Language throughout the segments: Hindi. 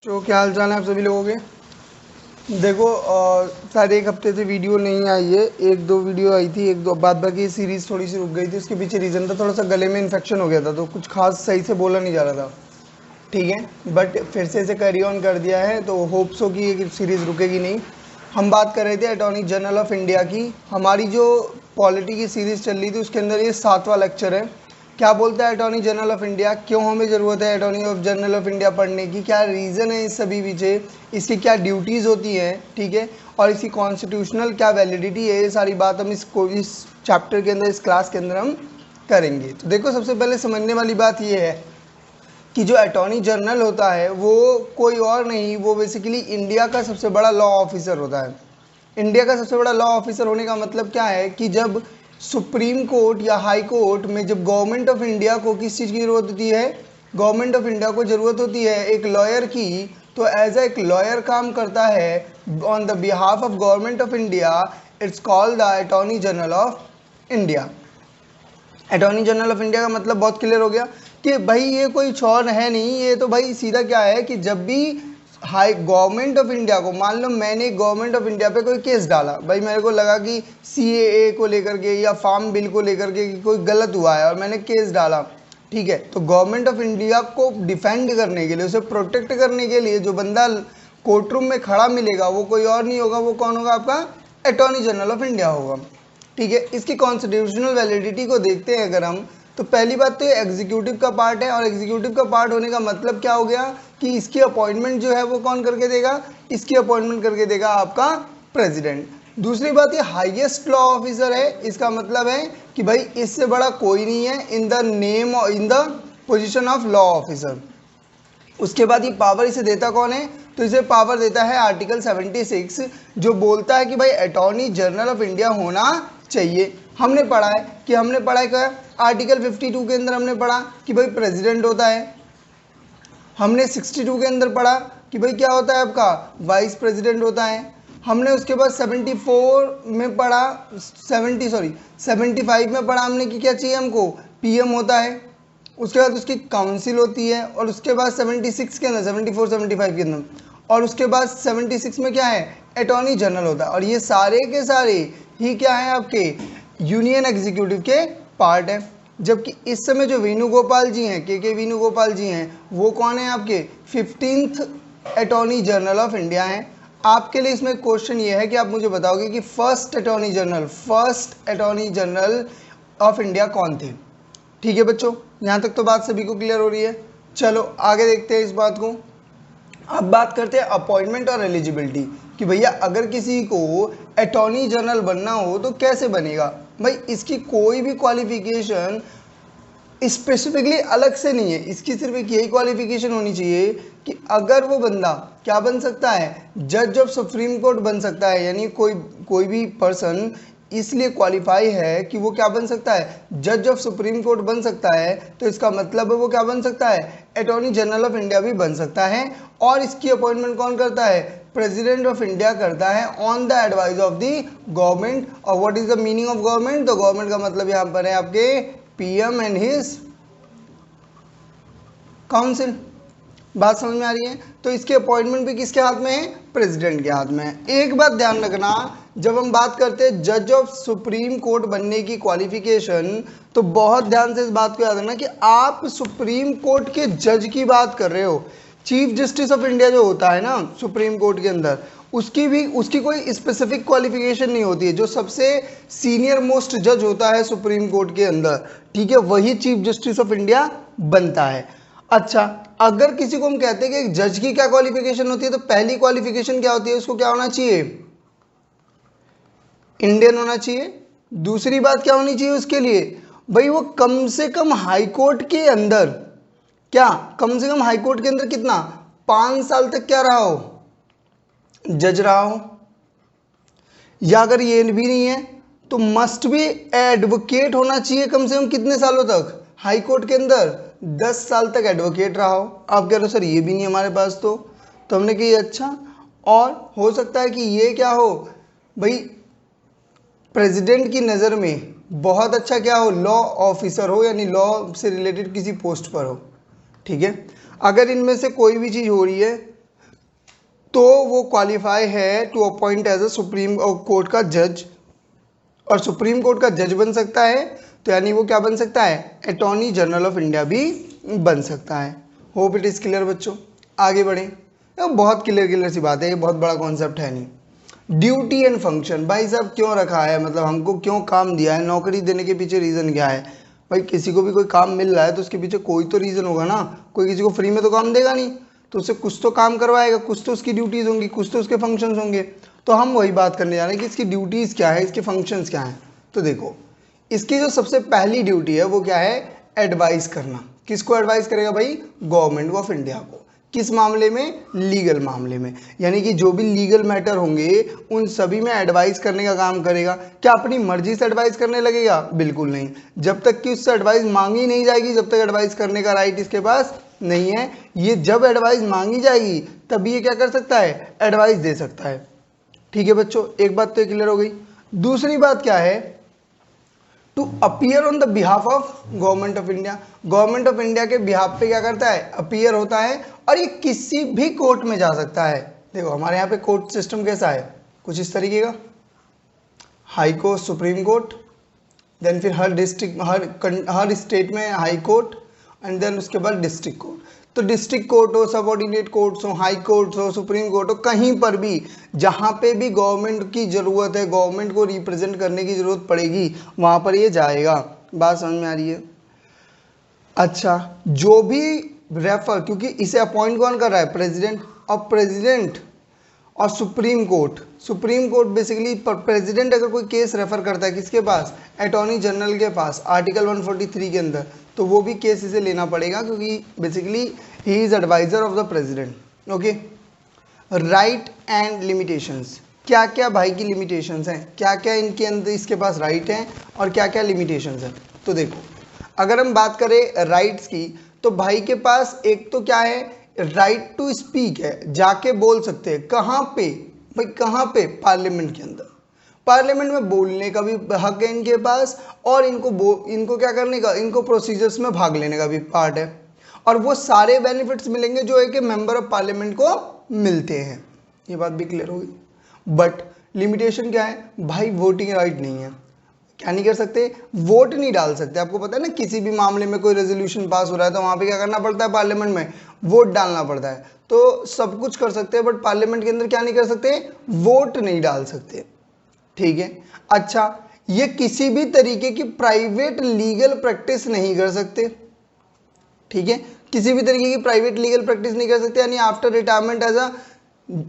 तो क्या हाल चाल है आप सभी लोगों के। देखो शायद एक हफ्ते से वीडियो नहीं आई है, एक दो वीडियो आई थी, एक दो बाद बाकी सीरीज़ थोड़ी सी रुक गई थी। उसके पीछे रीज़न था थोड़ा सा गले में इन्फेक्शन हो गया था, तो कुछ खास सही से बोला नहीं जा रहा था। ठीक है, बट फिर से इसे कैरी ऑन कर दिया है, तो होप्स हो कि ये सीरीज़ रुकेगी नहीं। हम बात कर रहे थे अटॉर्नी जनरल ऑफ इंडिया की। हमारी जो पॉलिटी की सीरीज़ चल रही थी उसके अंदर ये 7वां लेक्चर है। क्या बोलता है अटॉर्नी जनरल ऑफ इंडिया, क्यों हमें ज़रूरत है अटॉर्नी जनरल ऑफ इंडिया पढ़ने की, क्या रीज़न है इस सभी पीछे, इसकी क्या ड्यूटीज़ होती हैं, ठीक है, और इसकी कॉन्स्टिट्यूशनल क्या वैलिडिटी है, ये सारी बात हम इस चैप्टर के अंदर, इस क्लास के अंदर हम करेंगे। तो देखो सबसे पहले समझने वाली बात ये है कि जो अटॉर्नी जनरल होता है वो कोई और नहीं, वो बेसिकली इंडिया का सबसे बड़ा लॉ ऑफिसर होता है। इंडिया का सबसे बड़ा लॉ ऑफिसर होने का मतलब क्या है कि जब सुप्रीम कोर्ट या हाई कोर्ट में जब गवर्नमेंट ऑफ इंडिया को किस चीज़ की ज़रूरत होती है, गवर्नमेंट ऑफ इंडिया को ज़रूरत होती है एक लॉयर की, तो एज एक लॉयर काम करता है on the behalf of Government of India. It's called the Attorney General of India. Attorney General of India का मतलब बहुत क्लियर हो गया कि भाई ये कोई चोर है नहीं, ये तो भाई सीधा क्या है कि जब भी हाई गवर्नमेंट ऑफ इंडिया को, मान लो मैंने गवर्नमेंट ऑफ इंडिया पे कोई केस डाला, भाई मेरे को लगा कि CAA को लेकर के या फार्म बिल को लेकर के कि कोई गलत हुआ है और मैंने केस डाला, ठीक है, तो गवर्नमेंट ऑफ इंडिया को डिफेंड करने के लिए, उसे प्रोटेक्ट करने के लिए जो बंदा कोर्ट रूम में खड़ा मिलेगा वो कोई और नहीं होगा, वो कौन होगा, आपका अटॉर्नी जनरल ऑफ इंडिया होगा। ठीक है, इसकी कॉन्स्टिट्यूशनल वैलिडिटी को देखते हैं अगर हम, तो पहली बात तो ये एग्जीक्यूटिव का पार्ट है, और एग्जीक्यूटिव का पार्ट होने का मतलब क्या हो गया कि इसकी अपॉइंटमेंट जो है वो कौन करके देगा, इसकी अपॉइंटमेंट करके देगा आपका प्रेसिडेंट। दूसरी बात ये हाईएस्ट लॉ ऑफिसर है, इसका मतलब है कि भाई इससे बड़ा कोई नहीं है in the name, in the position of law officer. उसके बाद ये पावर इसे देता कौन है, तो इसे पावर देता है आर्टिकल 76, जो बोलता है कि भाई अटॉर्नी जनरल ऑफ इंडिया होना चाहिए। हमने पढ़ा है क्या, आर्टिकल 52 के अंदर हमने पढ़ा कि भाई प्रेसिडेंट होता है। हमने 62 के अंदर पढ़ा कि भाई क्या होता है आपका, वाइस प्रेसिडेंट होता है। हमने उसके बाद 74 में पढ़ा, 75 में पढ़ा हमने कि क्या चाहिए हमको, PM होता है। उसके बाद उसकी काउंसिल होती है, और उसके बाद 76 के अंदर, 74-75 के अंदर, और उसके बाद 76 में क्या है, अटॉर्नी जनरल होता है। और ये सारे के सारे ही क्या है आपके यूनियन एग्जीक्यूटिव के पार्ट है। जबकि इस समय जो वेणुगोपाल जी हैं, के वेणुगोपाल जी हैं, वो कौन है आपके 15th attorney General of India हैं। आपके लिए इसमें क्वेश्चन ये है कि आप मुझे बताओगे कि first attorney General of India कौन थे। ठीक है बच्चों, यहाँ तक तो बात सभी को क्लियर हो रही है। चलो आगे देखते हैं इस बात को। अब बात करते हैं अपॉइंटमेंट और एलिजिबिलिटी कि भैया अगर किसी को अटॉर्नी जनरल बनना हो तो कैसे बनेगा। भाई इसकी कोई भी क्वालिफिकेशन स्पेसिफिकली अलग से नहीं है, इसकी सिर्फ एक यही क्वालिफिकेशन होनी चाहिए कि अगर वो बंदा क्या बन सकता है, जज ऑफ सुप्रीम कोर्ट बन सकता है। यानी कोई भी पर्सन इसलिए क्वालिफाई है कि वो क्या बन सकता है, जज ऑफ सुप्रीम कोर्ट बन सकता है, तो इसका मतलब है वो क्या बन सकता है, अटॉर्नी जनरल ऑफ इंडिया भी बन सकता है। और इसकी अपॉइंटमेंट कौन करता है, प्रेसिडेंट ऑफ इंडिया करता है on the advice of the government. और what is the meaning of government, तो गवर्नमेंट का मतलब यहाँ पर है आपके PM एंड हिज काउंसिल। बात समझ में आ रही है। तो इसके अपॉइंटमेंट भी किसके हाथ में है, प्रेसिडेंट के हाथ में है। एक बात ध्यान रखना, जब हम बात करते हैं जज ऑफ सुप्रीम कोर्ट बनने की क्वालिफिकेशन, तो बहुत ध्यान से इस बात को याद रखना कि आप सुप्रीम कोर्ट के जज की बात कर रहे हो। चीफ जस्टिस ऑफ इंडिया जो होता है ना सुप्रीम कोर्ट के अंदर, उसकी कोई स्पेसिफिक क्वालिफिकेशन नहीं होती है। जो सबसे सीनियर मोस्ट जज होता है सुप्रीम कोर्ट के अंदर, ठीक है, वही चीफ जस्टिस ऑफ इंडिया बनता है। अच्छा, अगर किसी को हम कहते हैं कि एक जज की क्या क्वालिफिकेशन होती है, तो पहली क्वालिफिकेशन क्या होती है, उसको क्या होना चाहिए, इंडियन होना चाहिए। दूसरी बात क्या होनी चाहिए उसके लिए, भाई वो कम से कम हाई कोर्ट के अंदर, क्या कम से कम हाई कोर्ट के अंदर कितना, 5 साल तक क्या रहा हो, जज रहा हो। या अगर ये भी नहीं है तो मस्ट भी एडवोकेट होना चाहिए कम से कम कितने सालों तक, हाई कोर्ट के अंदर 10 साल तक एडवोकेट रहा हो। आप कह रहे हो सर ये भी नहीं हमारे पास, तो हमने कही अच्छा, और हो सकता है कि ये क्या हो, भाई प्रेसिडेंट की नज़र में बहुत अच्छा क्या हो, लॉ ऑफिसर हो, यानी लॉ से रिलेटेड किसी पोस्ट पर हो। ठीक है, अगर इनमें से कोई भी चीज़ हो रही है तो वो क्वालिफाई है to appoint as a Supreme Court का जज, और सुप्रीम कोर्ट का जज बन सकता है, तो यानी वो क्या बन सकता है, अटॉर्नी जनरल ऑफ इंडिया भी बन सकता है। होप इट इज क्लियर बच्चों, आगे बढ़े। तो बहुत क्लियर सी बात है, ये बहुत बड़ा कॉन्सेप्ट है नहीं। ड्यूटी एंड फंक्शन, भाई साहब क्यों रखा है, मतलब हमको क्यों काम दिया है, नौकरी देने के पीछे रीज़न क्या है। भाई किसी को भी कोई काम मिल रहा है तो उसके पीछे कोई तो रीज़न होगा ना, कोई किसी को फ्री में तो काम देगा नहीं, तो उससे कुछ तो काम करवाएगा, कुछ तो उसकी ड्यूटीज़ होंगी, कुछ तो उसके फंक्शंस होंगे। तो हम वही बात करने जा रहे हैं कि इसकी ड्यूटीज़ क्या है, इसके फंक्शंस क्या हैं। तो देखो, इसकी जो सबसे पहली ड्यूटी है वो क्या है, एडवाइस करना। किसको एडवाइस करेगा भाई, गवर्नमेंट ऑफ इंडिया को। किस मामले में, लीगल मामले में, यानी कि जो भी लीगल मैटर होंगे उन सभी में एडवाइस करने का काम करेगा। क्या अपनी मर्जी से एडवाइस करने लगेगा, बिल्कुल नहीं। जब तक कि उससे एडवाइस मांगी नहीं जाएगी, जब तक एडवाइस करने का राइट इसके पास नहीं है। ये जब एडवाइस मांगी जाएगी तभी ये क्या कर सकता है, एडवाइस दे सकता है। ठीक है बच्चों, एक बात तो क्लियर हो गई। दूसरी बात क्या है, to appear on the behalf of Government of India. Government of India के बिहाफ पे क्या करता है, अपीयर होता है, और ये किसी भी कोर्ट में जा सकता है। देखो हमारे यहाँ पे कोर्ट सिस्टम कैसा है, कुछ इस तरीके का, High Court, Supreme Court, then फिर हर डिस्ट्रिक्ट, हर स्टेट में हाई कोर्ट, एंड देन उसके बाद डिस्ट्रिक्ट कोर्ट। तो डिस्ट्रिक्ट कोर्ट हो, सबऑर्डिनेट कोर्ट्स हो, हाई कोर्ट्स हो, सुप्रीम कोर्ट हो, कहीं पर भी जहाँ पे भी गवर्नमेंट की ज़रूरत है, गवर्नमेंट को रिप्रेजेंट करने की ज़रूरत पड़ेगी, वहाँ पर ये जाएगा। बात समझ में आ रही है। अच्छा, जो भी रेफर, क्योंकि इसे अपॉइंट कौन कर रहा है, प्रेसिडेंट। और प्रेसिडेंट और सुप्रीम कोर्ट बेसिकली, प्रेसिडेंट अगर कोई केस रेफर करता है किसके पास, अटॉर्नी जनरल के पास, आर्टिकल 143 के अंदर, तो वो भी केस इसे लेना पड़ेगा, क्योंकि basically he is adviser of the President. Okay, right and limitations, क्या क्या भाई की लिमिटेशंस हैं, क्या क्या इनके अंदर इसके पास राइट हैं और क्या क्या लिमिटेशंस हैं। तो देखो, अगर हम बात करें राइट्स की, तो भाई के पास एक तो क्या है, राइट टू स्पीक है, जाके बोल सकते हैं। कहाँ पे भाई, कहाँ पे, पार्लियामेंट के अंदर। पार्लियामेंट में बोलने का भी हक है इनके पास, और इनको क्या करने का, इनको प्रोसीजर्स में भाग लेने का भी पार्ट है, और वो सारे बेनिफिट्स मिलेंगे जो एक मेंबर ऑफ पार्लियामेंट को मिलते हैं। ये बात भी क्लियर होगी। बट लिमिटेशन क्या है भाई, वोटिंग राइट नहीं है, क्या नहीं कर सकते, वोट नहीं डाल सकते। आपको पता है ना, किसी भी मामले में कोई रेजोल्यूशन पास हो रहा है तो वहाँ पे क्या करना पड़ता है, पार्लियामेंट में वोट डालना पड़ता है। तो सब कुछ कर सकते हैं, बट पार्लियामेंट के अंदर क्या नहीं कर सकते, वोट नहीं डाल सकते। ठीक है। अच्छा, ये किसी भी तरीके की प्राइवेट लीगल प्रैक्टिस नहीं कर सकते। ठीक है, किसी भी तरीके की प्राइवेट लीगल प्रैक्टिस नहीं कर सकते, यानी after retirement as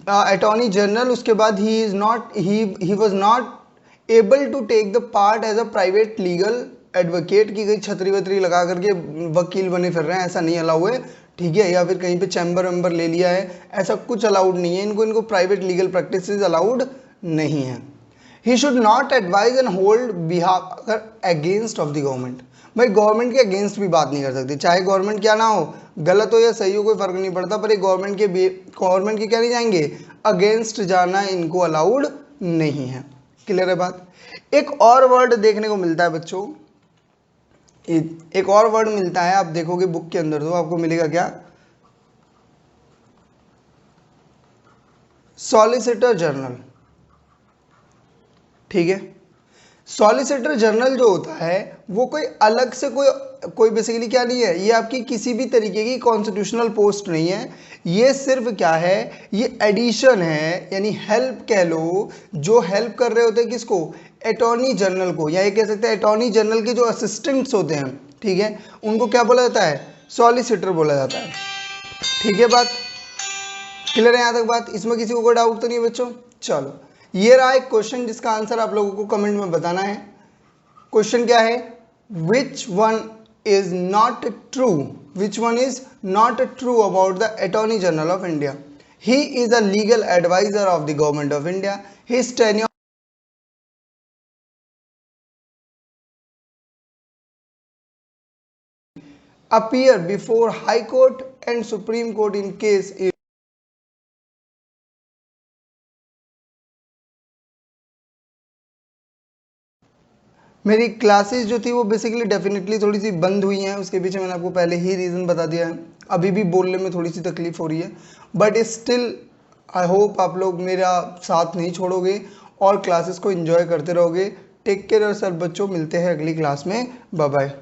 Attorney General, उसके बाद he was not able to take the part as a private legal advocate, की गई छतरी वतरी लगा करके वकील बने फिर रहे हैं, ऐसा नहीं अलाउ है। ठीक है, या फिर कहीं पे चैम्बर वेम्बर ले लिया है, ऐसा कुछ अलाउड नहीं है इनको प्राइवेट लीगल प्रैक्टिस अलाउड नहीं है। He should not advise and hold behalf अगर अगेंस्ट ऑफ द गवर्नमेंट। भाई गवर्नमेंट के अगेंस्ट भी बात नहीं कर सकते, चाहे गवर्नमेंट क्या ना हो, गलत हो या सही हो, कोई फर्क नहीं पड़ता, पर ये गवर्नमेंट के क्या नहीं जाएंगे, अगेंस्ट जाना इनको अलाउड नहीं है। क्लियर है बात। एक और वर्ड देखने को मिलता है बच्चों, एक और वर्ड मिलता है, आप देखोगे बुक के अंदर तो आपको मिलेगा क्या, सॉलिसिटर जनरल। ठीक है, सॉलिसिटर जनरल जो होता है वो कोई अलग से कोई बेसिकली क्या नहीं है, ये आपकी किसी भी तरीके की कॉन्स्टिट्यूशनल पोस्ट नहीं है, ये सिर्फ क्या है, ये एडिशन है, यानी हेल्प कह लो, जो हेल्प कर रहे होते हैं किसको, अटॉर्नी जनरल को, या ये कह सकते हैं अटॉर्नी जनरल के जो असिस्टेंट्स होते हैं, ठीक है, उनको क्या बोला जाता है, सॉलिसिटर बोला जाता है। ठीक है, बात क्लियर है यहाँ तक बात, इसमें किसी को कोई डाउट तो नहीं है बच्चों। चलो, ये रहा एक क्वेश्चन जिसका आंसर आप लोगों को कमेंट में बताना है। क्वेश्चन क्या है, which one is not true, which one is not true about the Attorney General of India. He is a legal adviser of the Government of India, his tenure appear before High Court and Supreme Court in case if मेरी क्लासेस जो थी वो बेसिकली डेफिनेटली थोड़ी सी बंद हुई हैं, उसके पीछे मैंने आपको पहले ही रीज़न बता दिया है। अभी भी बोलने में थोड़ी सी तकलीफ हो रही है, बट स्टिल आई होप आप लोग मेरा साथ नहीं छोड़ोगे और क्लासेस को एंजॉय करते रहोगे। टेक केयर और सब बच्चों, मिलते हैं अगली क्लास में। Bye bye.